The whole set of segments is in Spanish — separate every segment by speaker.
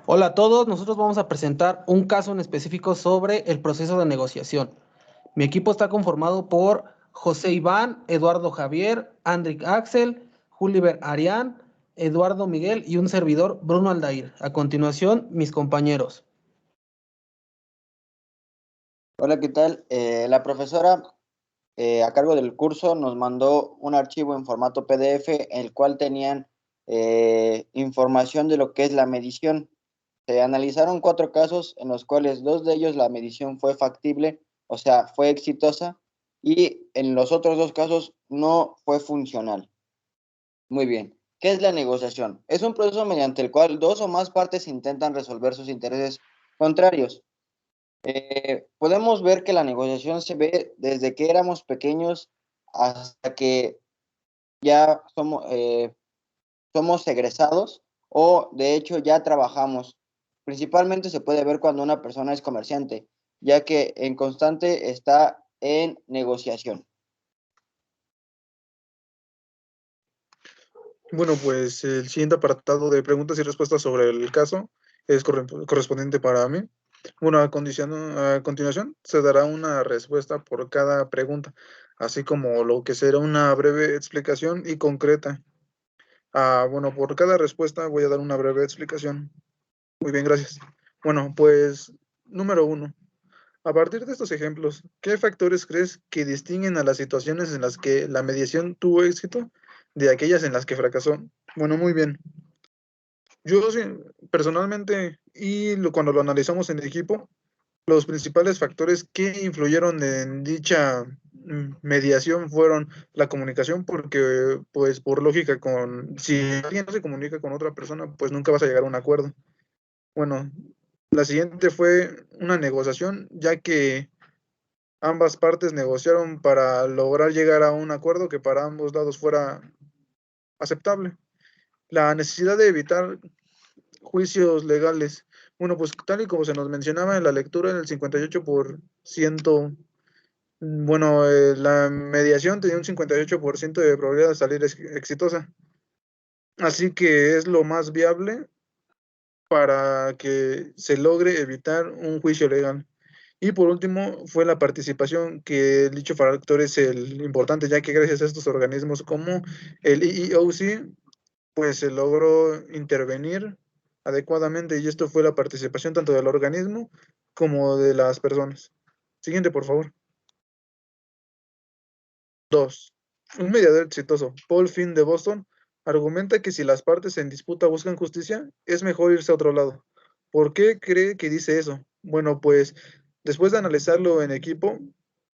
Speaker 1: Hola a todos, nosotros vamos a presentar un caso en específico sobre el proceso de negociación. Mi equipo está conformado por José Iván, Eduardo Javier, Andric Axel, Juliver Arián, Eduardo Miguel y un servidor, Bruno Aldair. A continuación, mis compañeros.
Speaker 2: Hola, ¿qué tal? La profesora a cargo del curso nos mandó un archivo en formato PDF, el cual tenían información de lo que es la medición. Se analizaron 4 casos en los cuales 2 de ellos la medición fue factible, o sea, fue exitosa, y en los otros 2 casos no fue funcional. Muy bien. ¿Qué es la negociación? Es un proceso mediante el cual dos o más partes intentan resolver sus intereses contrarios. Podemos ver que la negociación se ve desde que éramos pequeños hasta que ya somos egresados o de hecho ya trabajamos. Principalmente se puede ver cuando una persona es comerciante, ya que en constante está en negociación.
Speaker 3: Bueno, pues el siguiente apartado de preguntas y respuestas sobre el caso es correspondiente para mí. Bueno, a continuación se dará una respuesta por cada pregunta, así como lo que será una breve explicación y concreta. Bueno, por cada respuesta voy a dar una breve explicación. Muy bien, gracias. Bueno, pues número 1. A partir de estos ejemplos, ¿qué factores crees que distinguen a las situaciones en las que la mediación tuvo éxito de aquellas en las que fracasó? Bueno, muy bien. Yo sí, personalmente, cuando lo analizamos en equipo, los principales factores que influyeron en dicha mediación fueron la comunicación, porque, pues, por lógica, si alguien no se comunica con otra persona, pues nunca vas a llegar a un acuerdo. Bueno, la siguiente fue una negociación, ya que ambas partes negociaron para lograr llegar a un acuerdo que para ambos lados fuera aceptable. La necesidad de evitar juicios legales. Bueno, pues tal y como se nos mencionaba en la lectura, en el 58%, bueno, la mediación tenía un 58% de probabilidad de salir exitosa. Así que es lo más viable para que se logre evitar un juicio legal. Y por último, fue la participación, que dicho factor es el importante, ya que gracias a estos organismos como el EEOC, pues se logró intervenir adecuadamente, y esto fue la participación tanto del organismo como de las personas. Siguiente, por favor. 2. Un mediador exitoso, Paul Finn de Boston, argumenta que si las partes en disputa buscan justicia, es mejor irse a otro lado. ¿Por qué cree que dice eso? Bueno, pues después de analizarlo en equipo,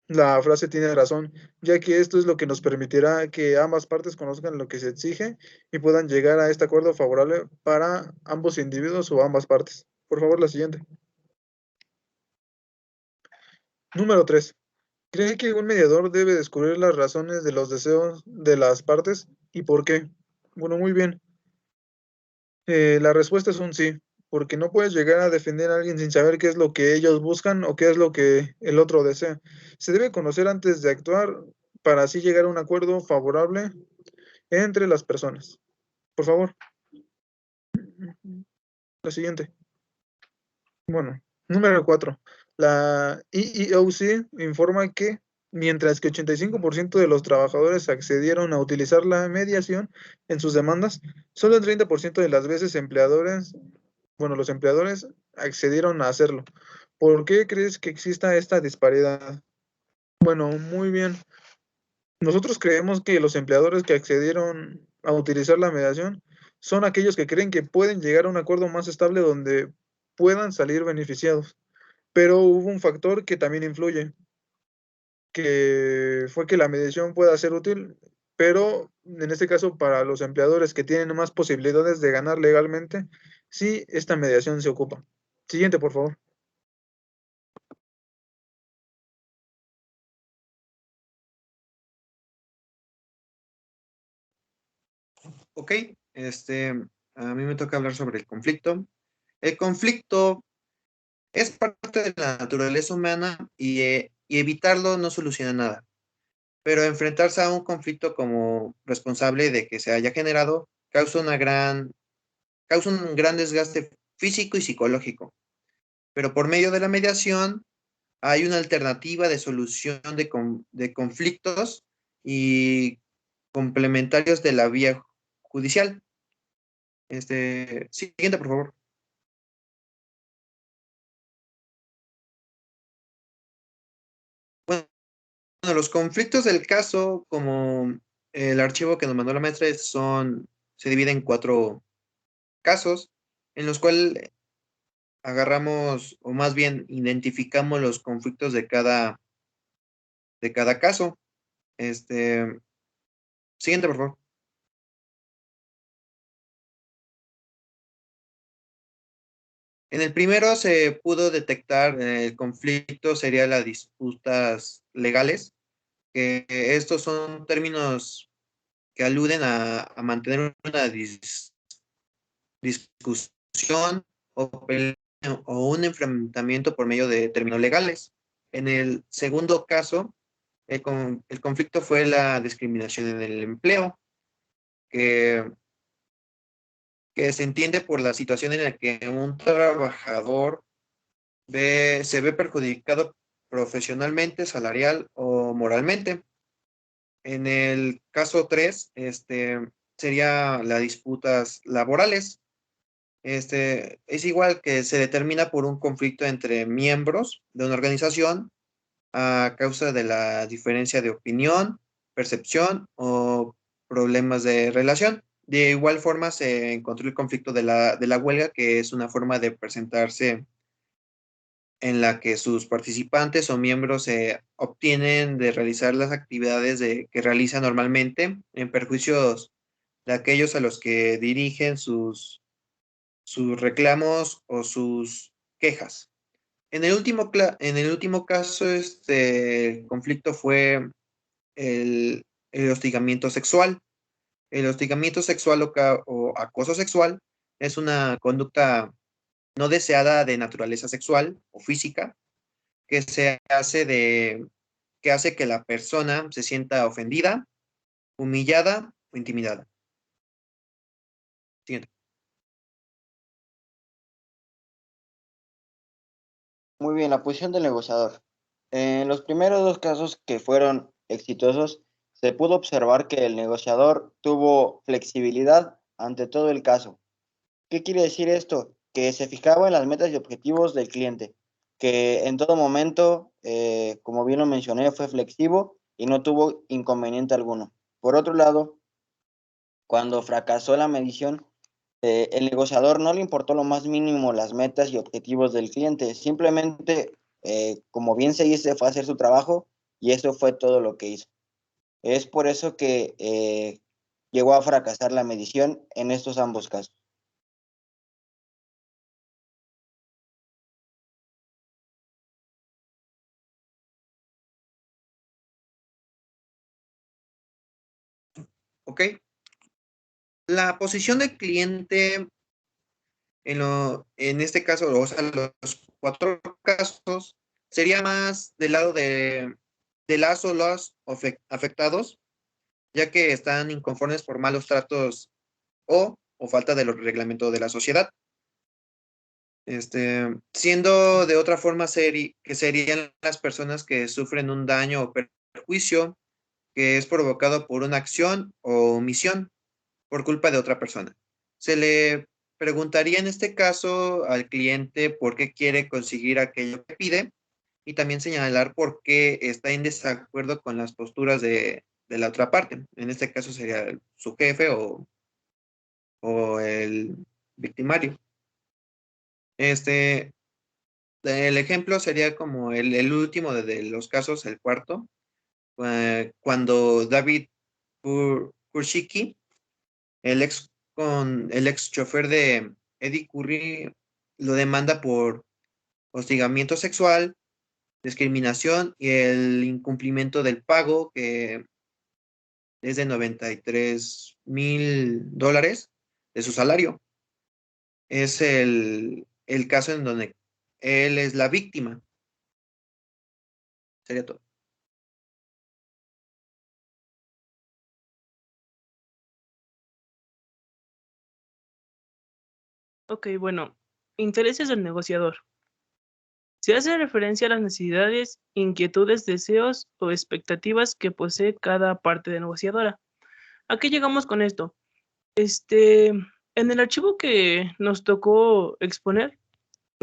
Speaker 3: la frase tiene razón, ya que esto es lo que nos permitirá que ambas partes conozcan lo que se exige y puedan llegar a este acuerdo favorable para ambos individuos o ambas partes. Por favor, la siguiente. Número 3. ¿Cree que un mediador debe descubrir las razones de los deseos de las partes y por qué? Bueno, muy bien. La respuesta es un sí, porque no puedes llegar a defender a alguien sin saber qué es lo que ellos buscan o qué es lo que el otro desea. Se debe conocer antes de actuar para así llegar a un acuerdo favorable entre las personas. Por favor, la siguiente. Bueno, número 4. La EEOC informa que mientras que 85% de los trabajadores accedieron a utilizar la mediación en sus demandas, solo el 30% de las veces los empleadores accedieron a hacerlo. ¿Por qué crees que exista esta disparidad? Bueno, muy bien. Nosotros creemos que los empleadores que accedieron a utilizar la mediación son aquellos que creen que pueden llegar a un acuerdo más estable donde puedan salir beneficiados. Pero hubo un factor que también influye, que fue que la mediación pueda ser útil, pero en este caso para los empleadores que tienen más posibilidades de ganar legalmente, sí, esta mediación se ocupa. Siguiente, por favor.
Speaker 4: Ok, a mí me toca hablar sobre el conflicto. El conflicto es parte de la naturaleza humana y evitarlo no soluciona nada. Pero enfrentarse a un conflicto como responsable de que se haya generado causa un gran desgaste físico y psicológico. Pero por medio de la mediación hay una alternativa de solución de conflictos y complementarios de la vía judicial. Siguiente, por favor. Bueno, los conflictos del caso, como el archivo que nos mandó la maestra, se divide en 4 casos, en los cuales agarramos, o más bien identificamos los conflictos de cada caso. Siguiente, por favor. En el primero se pudo detectar el conflicto, sería las disputas legales, que estos son términos que aluden a mantener una discusión o, o un enfrentamiento por medio de términos legales. En el segundo caso, el conflicto fue la discriminación en el empleo, que, que se entiende por la situación en la que un trabajador se ve perjudicado profesionalmente, salarial o moralmente. En el caso 3, sería las disputas laborales. Es igual que se determina por un conflicto entre miembros de una organización a causa de la diferencia de opinión, percepción o problemas de relación. De igual forma se encontró el conflicto de la huelga, que es una forma de presentarse en la que sus participantes o miembros obtienen de realizar las actividades que realizan normalmente en perjuicios de aquellos a los que dirigen sus reclamos o sus quejas. En el último caso, este conflicto fue el hostigamiento sexual. El hostigamiento sexual o acoso sexual es una conducta no deseada de naturaleza sexual o física que que hace que la persona se sienta ofendida, humillada o intimidada. Siguiente.
Speaker 2: Muy bien, la posición del negociador. En los primeros 2 casos que fueron exitosos, se pudo observar que el negociador tuvo flexibilidad ante todo el caso. ¿Qué quiere decir esto? Que se fijaba en las metas y objetivos del cliente, que en todo momento, como bien lo mencioné, fue flexivo y no tuvo inconveniente alguno. Por otro lado, cuando fracasó la medición, el negociador no le importó lo más mínimo las metas y objetivos del cliente, simplemente, como bien se dice, fue a hacer su trabajo y eso fue todo lo que hizo. Es por eso que llegó a fracasar la medición en estos ambos casos.
Speaker 4: ¿Ok? La posición del cliente en este caso, o sea, los 4 casos, sería más del lado de las o los afectados, ya que están inconformes por malos tratos o falta de los reglamentos de la sociedad. Siendo de otra forma que serían las personas que sufren un daño o perjuicio que es provocado por una acción o omisión por culpa de otra persona. Se le preguntaría en este caso al cliente por qué quiere conseguir aquello que pide y también señalar por qué está en desacuerdo con las posturas de la otra parte. En este caso sería su jefe o el victimario. El ejemplo sería como el último de los casos, el cuarto, cuando David Kurshiki, el ex chofer de Eddie Curry, lo demanda por hostigamiento sexual, discriminación y el incumplimiento del pago, que es de $93,000 de su salario. Es el caso en donde él es la víctima. Sería todo.
Speaker 5: Ok, bueno, intereses del negociador. Se hace referencia a las necesidades, inquietudes, deseos o expectativas que posee cada parte de negociadora. ¿A qué llegamos con esto? En el archivo que nos tocó exponer,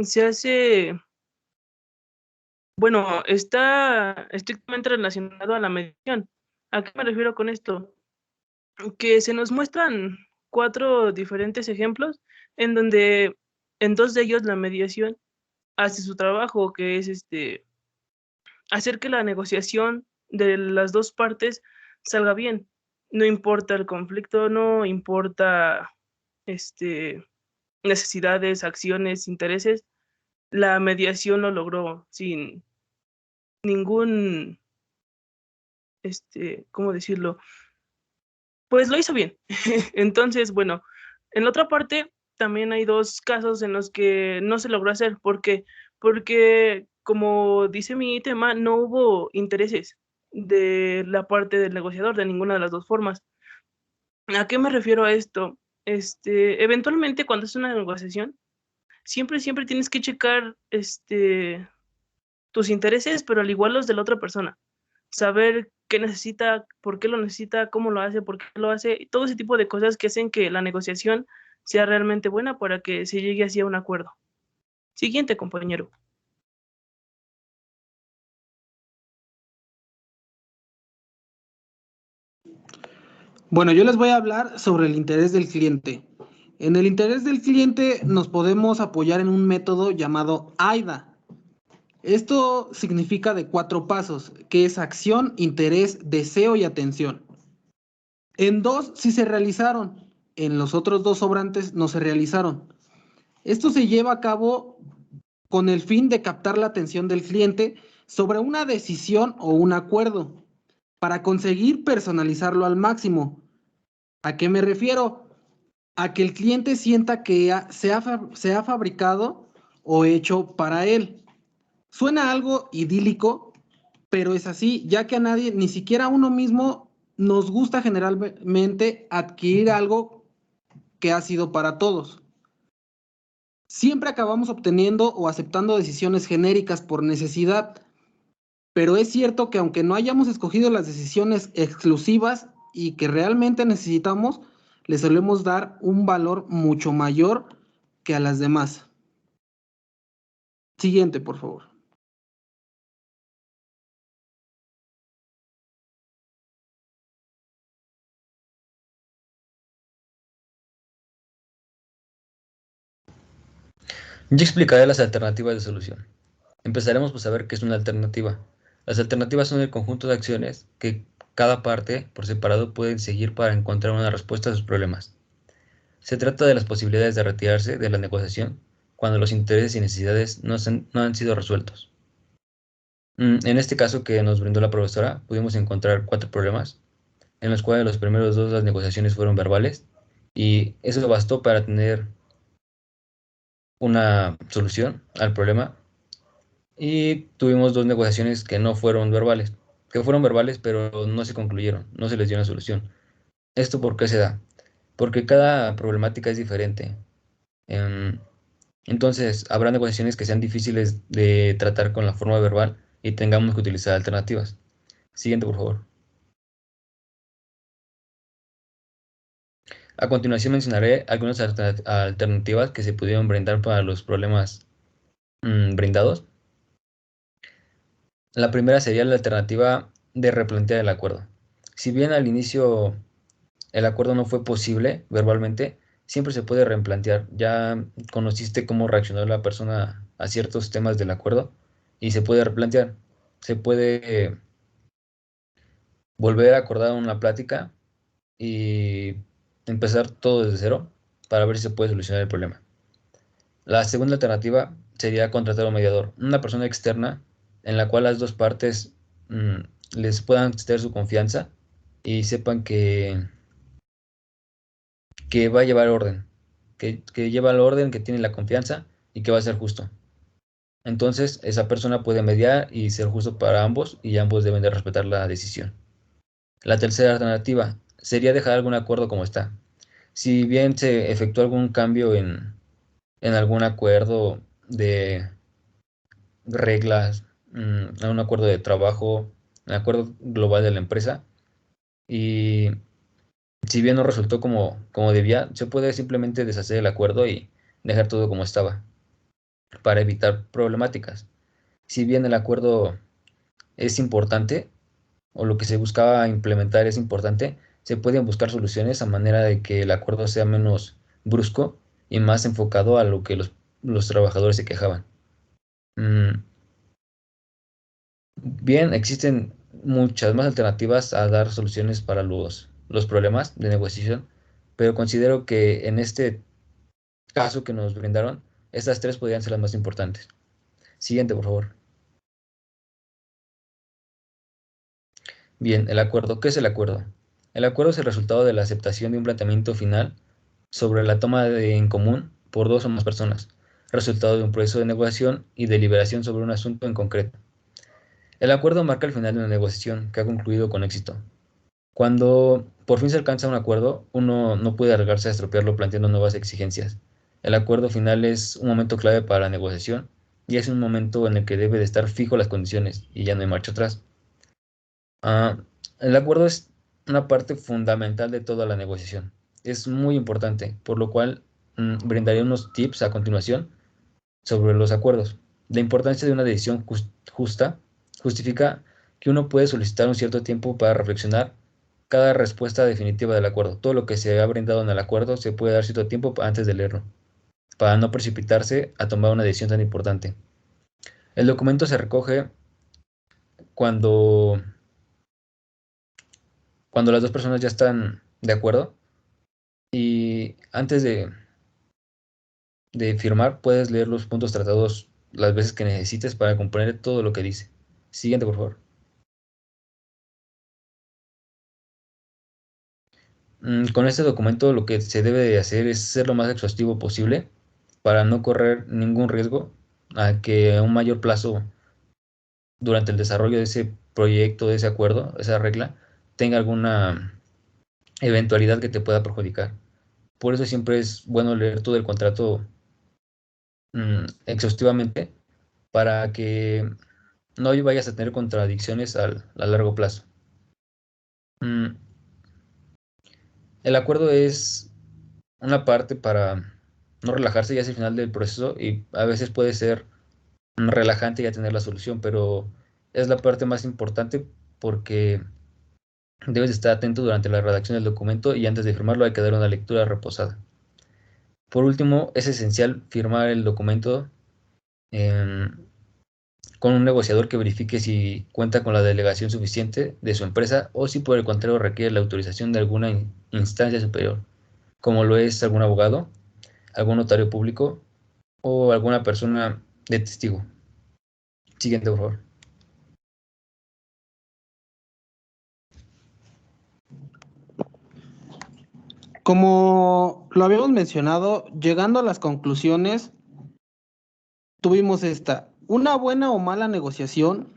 Speaker 5: se hace, bueno, está estrictamente relacionado a la medición. ¿A qué me refiero con esto? Que se nos muestran 4 diferentes ejemplos en donde en 2 de ellos la mediación hace su trabajo, que es hacer que la negociación de las 2 partes salga bien. No importa el conflicto, no importa necesidades, acciones, intereses, la mediación lo logró sin ningún, ¿cómo decirlo? Pues lo hizo bien. Entonces, bueno, en la otra parte también hay 2 casos en los que no se logró hacer. ¿Por qué? Porque, como dice mi tema, no hubo intereses de la parte del negociador de ninguna de las 2 formas. ¿A qué me refiero a esto? Eventualmente, cuando es una negociación, siempre tienes que checar, tus intereses, pero al igual los de la otra persona. Saber qué necesita, por qué lo necesita, cómo lo hace, por qué lo hace, y todo ese tipo de cosas que hacen que la negociación sea realmente buena para que se llegue así a un acuerdo. Siguiente, compañero.
Speaker 1: Bueno, yo les voy a hablar sobre el interés del cliente. En el interés del cliente nos podemos apoyar en un método llamado AIDA. Esto significa de 4 pasos, que es acción, interés, deseo y atención. En 2 sí se realizaron, en los otros 2 sobrantes no se realizaron. Esto se lleva a cabo con el fin de captar la atención del cliente sobre una decisión o un acuerdo, para conseguir personalizarlo al máximo. ¿A qué me refiero? A que el cliente sienta que se ha fabricado o hecho para él. Suena algo idílico, pero es así, ya que a nadie, ni siquiera a uno mismo, nos gusta generalmente adquirir algo que ha sido para todos. Siempre acabamos obteniendo o aceptando decisiones genéricas por necesidad, pero es cierto que aunque no hayamos escogido las decisiones exclusivas y que realmente necesitamos, le solemos dar un valor mucho mayor que a las demás. Siguiente, por favor.
Speaker 6: Ya explicaré las alternativas de solución. Empezaremos por saber qué es una alternativa. Las alternativas son el conjunto de acciones que cada parte, por separado, pueden seguir para encontrar una respuesta a sus problemas. Se trata de las posibilidades de retirarse de la negociación cuando los intereses y necesidades no han sido resueltos. En este caso que nos brindó la profesora, pudimos encontrar 4 problemas, en los cuales los primeros 2 las negociaciones fueron verbales, y eso bastó para tener una solución al problema. Y tuvimos 2 negociaciones que no fueron verbales, pero no se concluyeron, no se les dio una solución. ¿Esto por qué se da? Porque cada problemática es diferente. Entonces, habrá negociaciones que sean difíciles de tratar con la forma verbal y tengamos que utilizar alternativas. Siguiente, por favor. A continuación mencionaré algunas alternativas que se pudieron brindar para los problemas brindados. La primera sería la alternativa de replantear el acuerdo. Si bien al inicio el acuerdo no fue posible verbalmente, siempre se puede replantear. Ya conociste cómo reaccionó la persona a ciertos temas del acuerdo y se puede replantear. Se puede volver a acordar una plática y empezar todo desde cero para ver si se puede solucionar el problema. La segunda alternativa sería contratar a un mediador, una persona externa en la cual las 2 partes les puedan tener su confianza y sepan que va a llevar orden, que lleva el orden, que tiene la confianza y que va a ser justo. Entonces, esa persona puede mediar y ser justo para ambos y ambos deben de respetar la decisión. La tercera alternativa sería dejar algún acuerdo como está. Si bien se efectuó algún cambio en en algún acuerdo de reglas, en un acuerdo de trabajo, en el acuerdo global de la empresa. Y si bien no resultó como debía, se puede simplemente deshacer el acuerdo y dejar todo como estaba para evitar problemáticas. Si bien el acuerdo es importante, o lo que se buscaba implementar es importante, se pueden buscar soluciones a manera de que el acuerdo sea menos brusco y más enfocado a lo que los trabajadores se quejaban. Bien, existen muchas más alternativas a dar soluciones para los problemas de negociación, pero considero que en este caso que nos brindaron, estas tres podrían ser las más importantes. Siguiente, por favor. Bien, el acuerdo. ¿Qué es el acuerdo? El acuerdo es el resultado de la aceptación de un planteamiento final sobre la toma en común por dos o más personas, resultado de un proceso de negociación y deliberación sobre un asunto en concreto. El acuerdo marca el final de una negociación que ha concluido con éxito. Cuando por fin se alcanza un acuerdo, uno no puede arriesgarse a estropearlo planteando nuevas exigencias. El acuerdo final es un momento clave para la negociación y es un momento en el que debe de estar fijo las condiciones y ya no hay marcha atrás. Ah, el acuerdo es una parte fundamental de toda la negociación. Es muy importante, por lo cual brindaré unos tips a continuación sobre los acuerdos. La importancia de una decisión justa justifica que uno puede solicitar un cierto tiempo para reflexionar cada respuesta definitiva del acuerdo. Todo lo que se ha brindado en el acuerdo se puede dar cierto tiempo antes de leerlo, para no precipitarse a tomar una decisión tan importante. El documento se recoge cuando, cuando las dos personas ya están de acuerdo y antes de firmar puedes leer los puntos tratados las veces que necesites para comprender todo lo que dice. Siguiente, por favor. Con este documento lo que se debe de hacer es ser lo más exhaustivo posible para no correr ningún riesgo a que a un mayor plazo durante el desarrollo de ese proyecto, de ese acuerdo, esa regla, tenga alguna eventualidad que te pueda perjudicar. Por eso siempre es bueno leer todo el contrato exhaustivamente para que no vayas a tener contradicciones a largo plazo. Mm, el acuerdo es una parte para no relajarse ya es el final del proceso y a veces puede ser relajante ya tener la solución, pero es la parte más importante porque debes estar atento durante la redacción del documento y antes de firmarlo hay que dar una lectura reposada. Por último, es esencial firmar el documento con un negociador que verifique si cuenta con la delegación suficiente de su empresa o si por el contrario requiere la autorización de alguna instancia superior, como lo es algún abogado, algún notario público o alguna persona de testigo. Siguiente, por favor.
Speaker 1: Como lo habíamos mencionado, llegando a las conclusiones, tuvimos esta. Una buena o mala negociación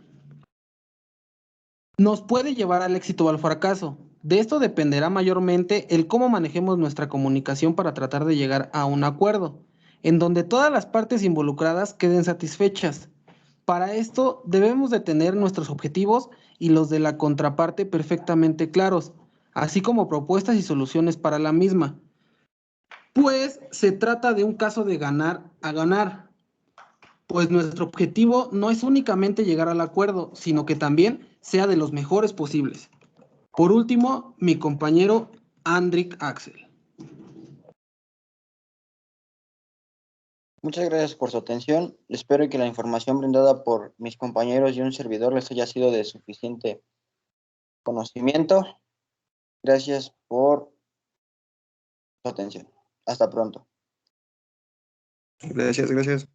Speaker 1: nos puede llevar al éxito o al fracaso. De esto dependerá mayormente el cómo manejemos nuestra comunicación para tratar de llegar a un acuerdo, en donde todas las partes involucradas queden satisfechas. Para esto debemos de tener nuestros objetivos y los de la contraparte perfectamente claros, así como propuestas y soluciones para la misma. Pues se trata de un caso de ganar a ganar, pues nuestro objetivo no es únicamente llegar al acuerdo, sino que también sea de los mejores posibles. Por último, mi compañero Andrik Axel.
Speaker 2: Muchas gracias por su atención. Espero que la información brindada por mis compañeros y un servidor les haya sido de suficiente conocimiento. Gracias por su atención. Hasta pronto.
Speaker 4: Gracias, gracias.